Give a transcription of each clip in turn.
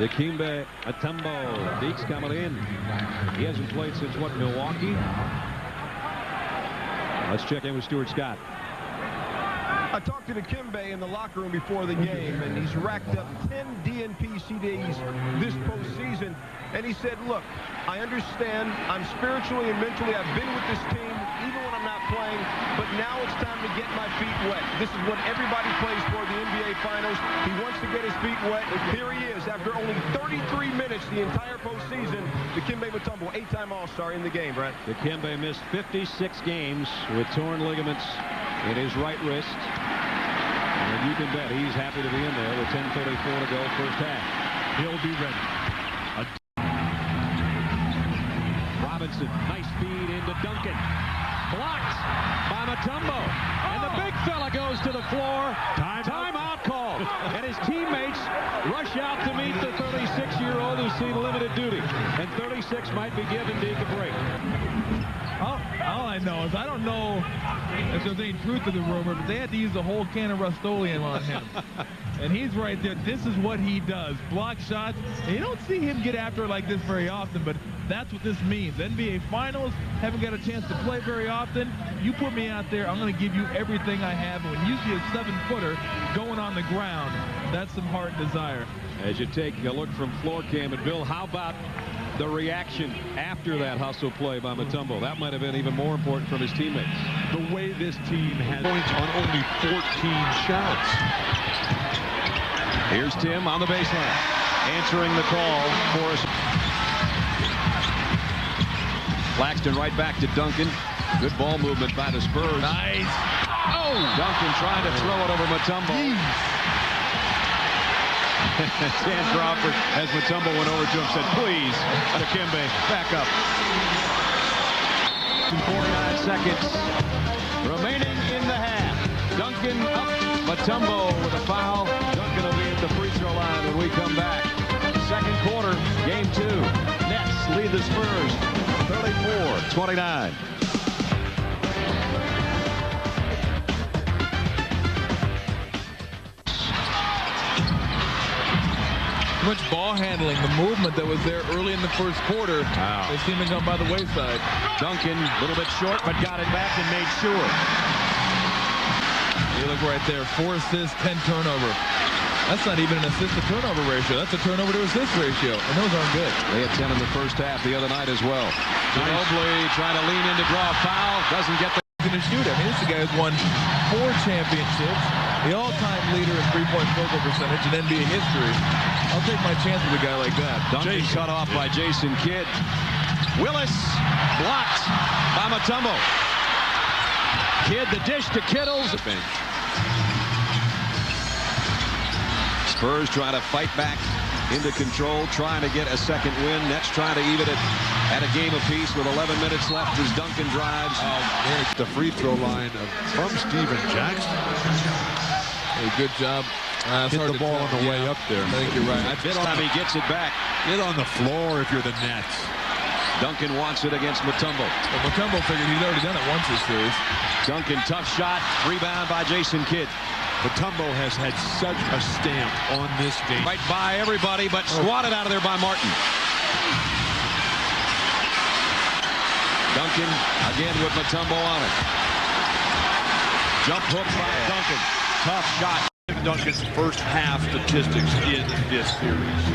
Dikembe, Mutombo. Deke's coming in. He hasn't played since what, Milwaukee? Let's check in with Stuart Scott. I talked to Dikembe in the locker room before the game, and he's racked up 10 DNP CDs this postseason. And he said, look, I understand. I'm spiritually and mentally, I've been with this team, even when I'm not playing, but now it's time to get my feet wet. This is what everybody plays for, the NBA Finals. He wants to get his feet wet. Here he is, after only 33 minutes the entire postseason. Dikembe Mutombo, 8-time All-Star in the game, Brett. Dikembe missed 56 games with torn ligaments in his right wrist. And you can bet he's happy to be in there with 10:34 to go, first half. He'll be ready. Robinson, nice feed into Duncan. Blocked by Mutombo. And the big fella goes to the floor. Timeout called. And his teammates rush out to meet the 36-year-old who's seen limited duty. And 36 might be giving Deke a break. All I know is I don't know if there's any truth to the rumor, but they had to use the whole can of Rust-Oleum on him. And he's right there. This is what he does. Block shots. And you don't see him get after it like this very often, but that's what this means. NBA Finals, haven't got a chance to play very often. You put me out there, I'm going to give you everything I have. And when you see a 7-footer going on the ground, that's some heart and desire. As you take a look from floor cam, and Bill, how about the reaction after that hustle play by Mutombo? That might have been even more important from his teammates. The way this team has points on only 14 shots. Here's Tim on the baseline, answering the call for us. Claxton right back to Duncan. Good ball movement by the Spurs. Nice. Oh! Duncan trying to throw it over Mutombo. Dan Crawford, as Mutombo went over to him, said, please, Dikembe, back up. 49 seconds remaining in the half. Duncan up, Mutombo with a foul. Duncan will be at the free throw line when we come back. Second quarter, game 2. Nets lead the Spurs 34-29. Much ball handling, the movement that was there early in the first quarter. Wow. They seem to come by the wayside. Duncan, a little bit short, but got it back and made sure. You look right there, 4 assists, 10 turnover. That's not even an assist-to-turnover ratio. That's a turnover-to-assist ratio, and those aren't good. They had 10 in the first half the other night as well. Ginobili trying to lean in to draw a foul, doesn't get the... Going to shoot. I mean, this is a guy who's won 4 championships, the all-time leader in three-point field goal percentage in NBA history. I'll take my chance with a guy like that. Duncan cut off by Jason Kidd. Willis blocked by Mutombo. Kidd the dish to Kittles. Spurs trying to fight back into control, trying to get a second win. Nets trying to even it at a game apiece with 11 minutes left as Duncan drives. There's the free throw line from Steven Jackson. Hey, good job. Hit the ball on the way up there. I think you're right. This time he gets it back. Get on the floor if you're the Nets. Duncan wants it against Mutombo. Well, Mutombo figured he'd already done it once this series. Duncan, tough shot. Rebound by Jason Kidd. Mutombo has had such a stamp on this game. Right by everybody, but swatted out of there by Martin. Duncan again with Mutombo on it. Jump hook by Duncan. Tough shot. Duncan's first half statistics in this series.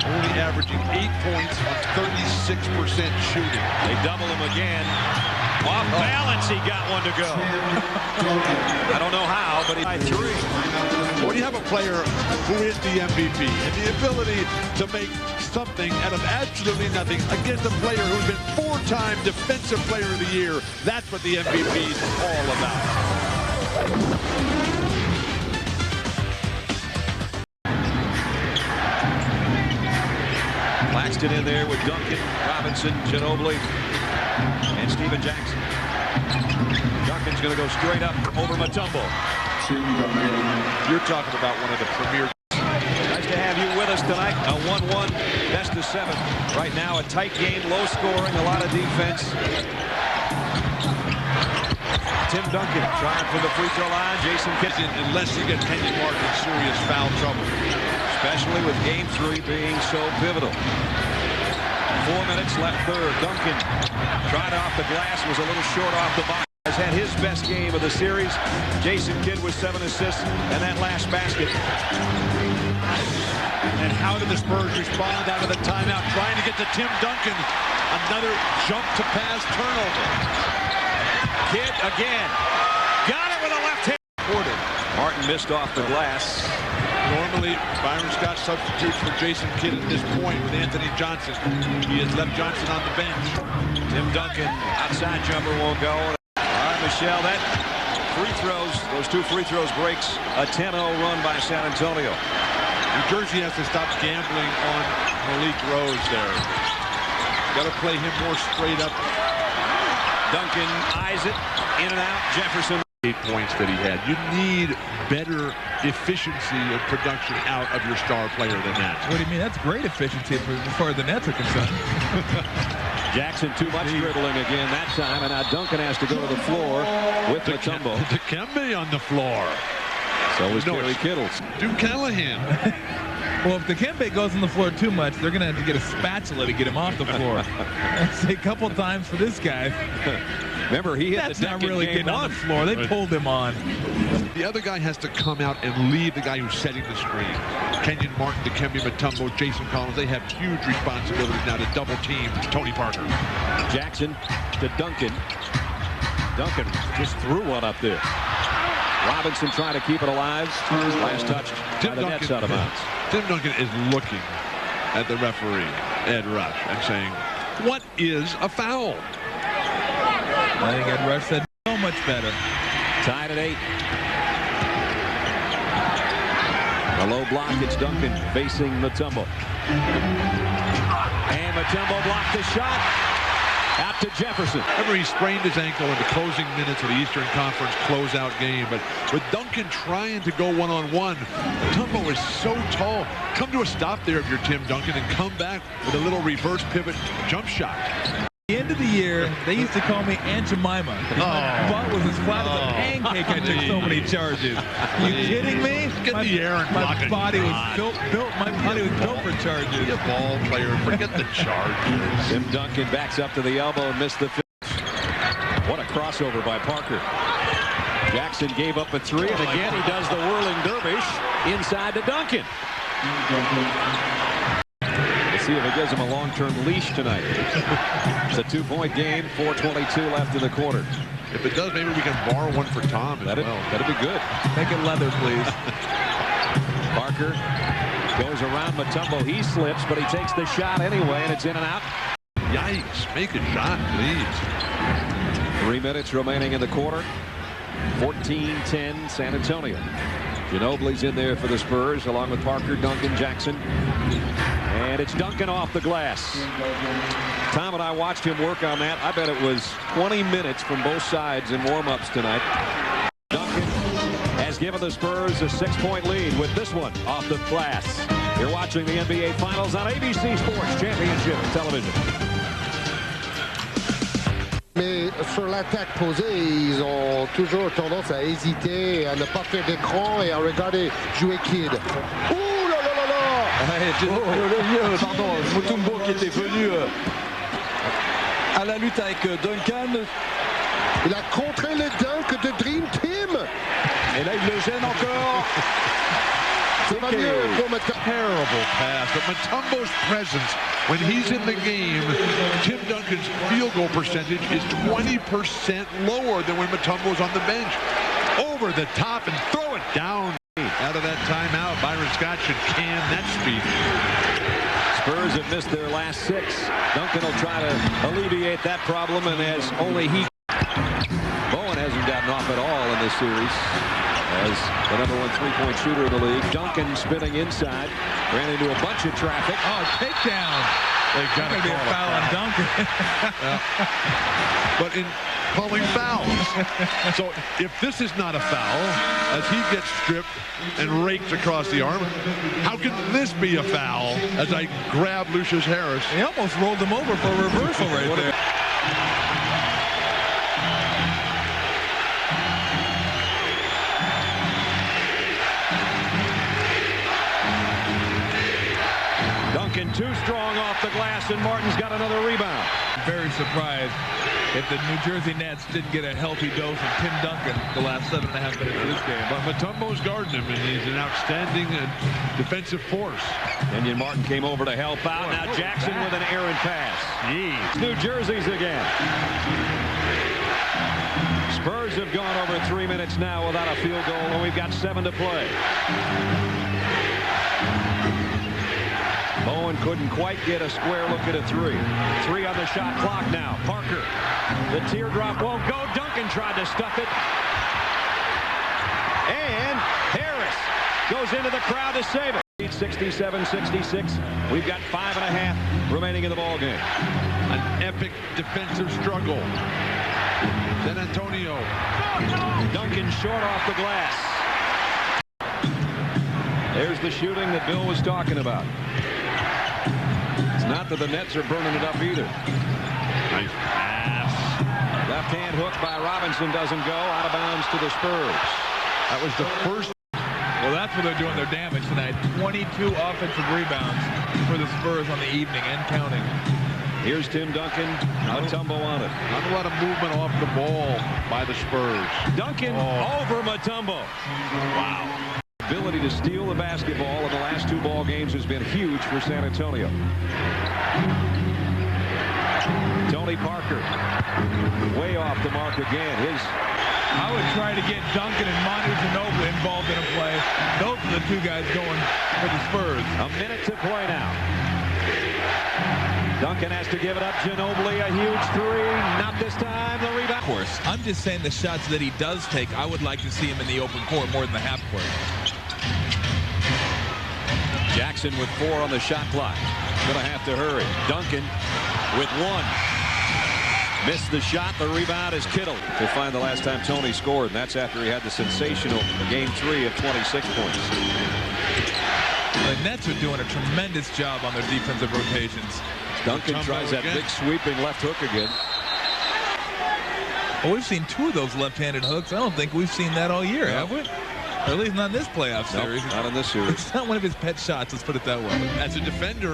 Only averaging 8 points on 36% shooting. They double him again. Off balance, he got one to go. I don't know how, but he by 3. When you have a player who is the MVP and the ability to make something out of absolutely nothing against a player who's been 4-time Defensive Player of the Year, that's what the MVP is all about. Claxton in there with Duncan, Robinson, Ginobili, and Steven Jackson. Duncan's going to go straight up over Mutombo. You're talking about one of the premier. Nice to have you with us tonight. A 1-1 best of 7. Right now a tight game, low scoring, a lot of defense. Tim Duncan trying for the free throw line. Jason Kidd. Unless you get Kenyon Martin in serious foul trouble. especially with Game 3 being so pivotal. 4 minutes left third. Duncan tried off the glass, was a little short off the box. Has had his best game of the series. Jason Kidd with 7 assists and that last basket. And how did the Spurs respond out of the timeout? Trying to get to Tim Duncan. Another jump to pass turnover. Kidd again. Got it with a left hand. Martin missed off the glass. Normally, Byron Scott substitutes for Jason Kidd at this point with Anthony Johnson. He has left Johnson on the bench. Tim Duncan, outside jumper won't go. All right, Michelle, that free throws, those 2 free throws breaks a 10-0 run by San Antonio. New Jersey has to stop gambling on Malik Rose there. Got to play him more straight up. Duncan eyes it, in and out. Jefferson. 8 points that he had. You need better efficiency of production out of your star player than that. What do you mean? That's great efficiency as far as the Nets are concerned. Jackson too much dribbling again that time, and now Duncan has to go to the floor with Mutombo. Dikembe on the floor. So is Kerry Kittles. Duke Callahan. Well, if Dikembe goes on the floor too much, they're going to have to get a spatula to get him off the floor. That's a couple times for this guy. Remember, he hit That's the deck not really getting on the floor. They pulled him on. The other guy has to come out and leave the guy who's setting the screen. Kenyon Martin, Dikembe Mutombo, Jason Collins, they have huge responsibilities now to double team Tony Parker. Jackson to Duncan. Duncan just threw one up there. Robinson trying to keep it alive. Last touch by the Nets out of bounds. Tim Duncan is looking at the referee, Ed Rush, and saying, what is a foul? I think Ed Rush said so much better. Tied at 8. A low block. It's Duncan facing Mutombo. And Mutombo blocked the shot. Out to Jefferson. Remember, he sprained his ankle in the closing minutes of the Eastern Conference closeout game. But with Duncan trying to go one-on-one, Mutombo is so tall. Come to a stop there if you're Tim Duncan and come back with a little reverse pivot jump shot. At the end of the year, they used to call me Aunt Jemima. My butt was as flat as a pancake. I took so many charges. Are you kidding me? Get the air and block it. My body was built for charges. Be a ball player. Forget the charges. Tim Duncan backs up to the elbow and missed the finish. What a crossover by Parker. Jackson gave up a 3, and again he does the whirling dervish inside to Duncan. See if it gives him a long-term leash tonight. It's a 2-point game, 4:22 left in the quarter. If it does, maybe we can borrow one for Tom as well. That'd be good. Make it leather, please. Parker goes around Mutombo. He slips, but he takes the shot anyway, and it's in and out. Yikes. Make a shot, please. 3 minutes remaining in the quarter. 14-10 San Antonio. Ginobili's in there for the Spurs, along with Parker, Duncan, Jackson. And it's Duncan off the glass. Tom and I watched him work on that. I bet it was 20 minutes from both sides in warm-ups tonight. Duncan has given the Spurs a 6-point lead with this one off the glass. You're watching the NBA Finals on ABC Sports Championship Television. Mais sur l'attaque posée, ils ont toujours tendance à hésiter, à ne pas faire d'écran et à regarder jouer Kidd. Ouh là là là là! Pardon, Mutombo qui était venu à la lutte avec Duncan. Il a contré le dunk de Dream Team. Et là, il le gêne encore. Ça va mieux pour Mutombo. Terrible pass. But Mutombo's presence, when he's in the game, Tim Duncan's field goal percentage is 20% lower than when Mutombo's on the bench. Over the top and throw it down. Out of that timeout, Byron Scott should can that speed. Spurs have missed their last 6. Duncan will try to alleviate that problem, and as only he. Bowen hasn't gotten off at all in this series as the #1 3-point shooter in the league. Duncan spinning inside, ran into a bunch of traffic. Oh, takedown. They've got to be a foul on Duncan. But in calling fouls. So if this is not a foul, as he gets stripped and raked across the arm, how can this be a foul as I grab Lucius Harris? He almost rolled him over for a reversal right there. Duncan too strong off the glass, and Martin's got another rebound. Very surprised if the New Jersey Nets didn't get a healthy dose of Tim Duncan the last 7.5 minutes of this game. But Mutombo's guarding him, and he's an outstanding defensive force. Kenyon Martin came over to help out. Now Jackson with an errant pass. Jeez. New Jersey's again. Spurs have gone over 3 minutes now without a field goal, and we've got 7 to play. Bowen couldn't quite get a square look at a 3. 3 on the shot clock now. Parker. The teardrop won't go. Duncan tried to stuff it. And Harris goes into the crowd to save it. 67-66. We've got 5.5 remaining in the ball game. An epic defensive struggle. San Antonio. Duncan short off the glass. There's the shooting that Bill was talking about. It's not that the Nets are burning it up either. Nice pass. Left hand hook by Robinson doesn't go. Out of bounds to the Spurs. That was the first. Well, that's what they're doing their damage tonight. 22 offensive rebounds for the Spurs on the evening and counting. Here's Tim Duncan. Mutombo on it. Not a lot of movement off the ball by the Spurs. Duncan over Mutombo. Wow. Ability to steal the basketball in the last 2 ball games has been huge for San Antonio. Tony Parker way off the mark again. I would try to get Duncan and Ginobili involved in a play. Those are the 2 guys going for the Spurs. A minute to play now. Duncan has to give it up. Ginobili, a huge 3. Not this time. The rebound. Of course, I'm just saying the shots that he does take, I would like to see him in the open court more than the half court. Jackson with 4 on the shot clock. Gonna have to hurry. Duncan with 1. Missed the shot. The rebound is Kittle to find the last time Tony scored, and that's after he had the sensational game 3 of 26 points. The Nets are doing a tremendous job on their defensive rotations. Duncan tries that big sweeping left hook again. Well, we've seen 2 of those left-handed hooks. I don't think we've seen that all year, have we? Or at least not in this playoff series. Not in this series. It's not one of his pet shots, let's put it that way. As a defender,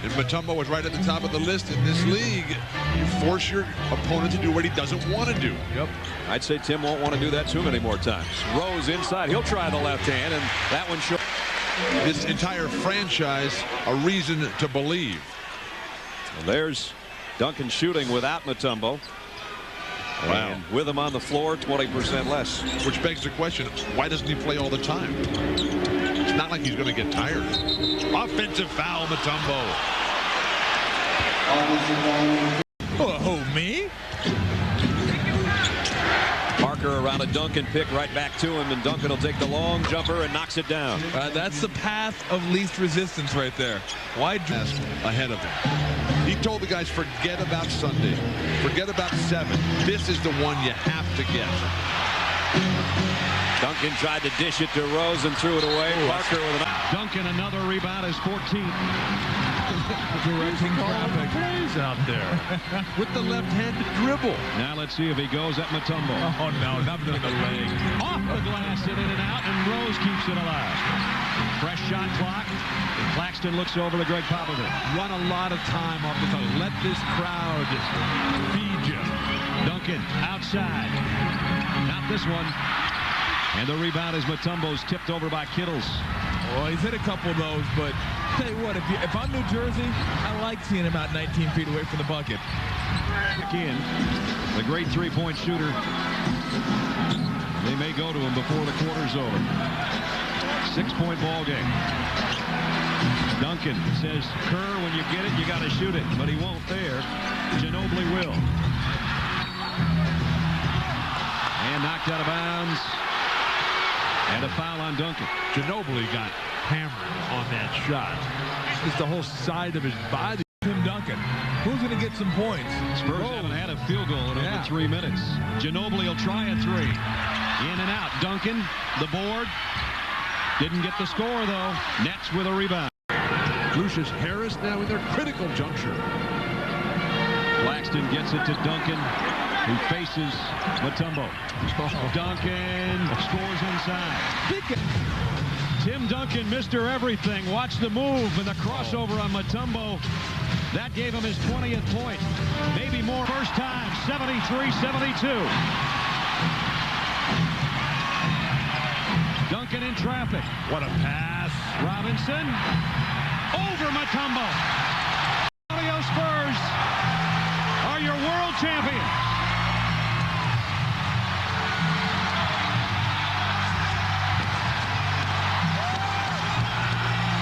and Mutombo was right at the top of the list in this league, you force your opponent to do what he doesn't want to do. Yep. I'd say Tim won't want to do that too many more times. Rose inside. He'll try the left hand, and that one short. This entire franchise a reason to believe. Well, there's Duncan shooting without Mutombo. Wow. And with him on the floor, 20% less. Which begs the question, why doesn't he play all the time? It's not like he's going to get tired. Offensive foul, Mutombo. Oh, me? Parker around a Duncan pick right back to him, and Duncan will take the long jumper and knocks it down. That's the path of least resistance right there. Wide ahead of him. He told the guys, forget about Sunday. Forget about 7. This is the one you have to get. Duncan tried to dish it to Rose and threw it away. Parker with an... Duncan, another rebound, is 14. directing traffic. Plays out there with the left-handed dribble. Now let's see if he goes at Mutombo. Oh, no, not in the leg. Off the glass and in and out, and Rose keeps it alive. Fresh shot clock. Claxton looks over to Greg Popovich. Run a lot of time off the tongue. Let this crowd feed you. Duncan outside. Not this one. And the rebound is Mutombo's tipped over by Kittles. Well, he's hit a couple of those, but tell you what, if I'm New Jersey, I like seeing him out 19 feet away from the bucket. Again, the great three-point shooter. They may go to him before the quarter's over. 6-point ball game. Duncan says, Kerr, when you get it, you got to shoot it. But he won't there. Ginobili will. And knocked out of bounds. And a foul on Duncan. Ginobili got hammered on that shot. Just the whole side of his body. Tim Duncan. Who's going to get some points? Spurs haven't had a field goal in over 3 minutes. Ginobili will try a three. In and out. Duncan, the board. Didn't get the score, though. Nets with a rebound. Lucius Harris now in their critical juncture. Claxton gets it to Duncan, who faces Mutombo. Duncan scores inside. Tim Duncan, Mr. Everything. Watch the move and the crossover on Mutombo. That gave him his 20th point. Maybe more. First time, 73-72. Duncan in traffic. What a pass. Robinson over Mutombo.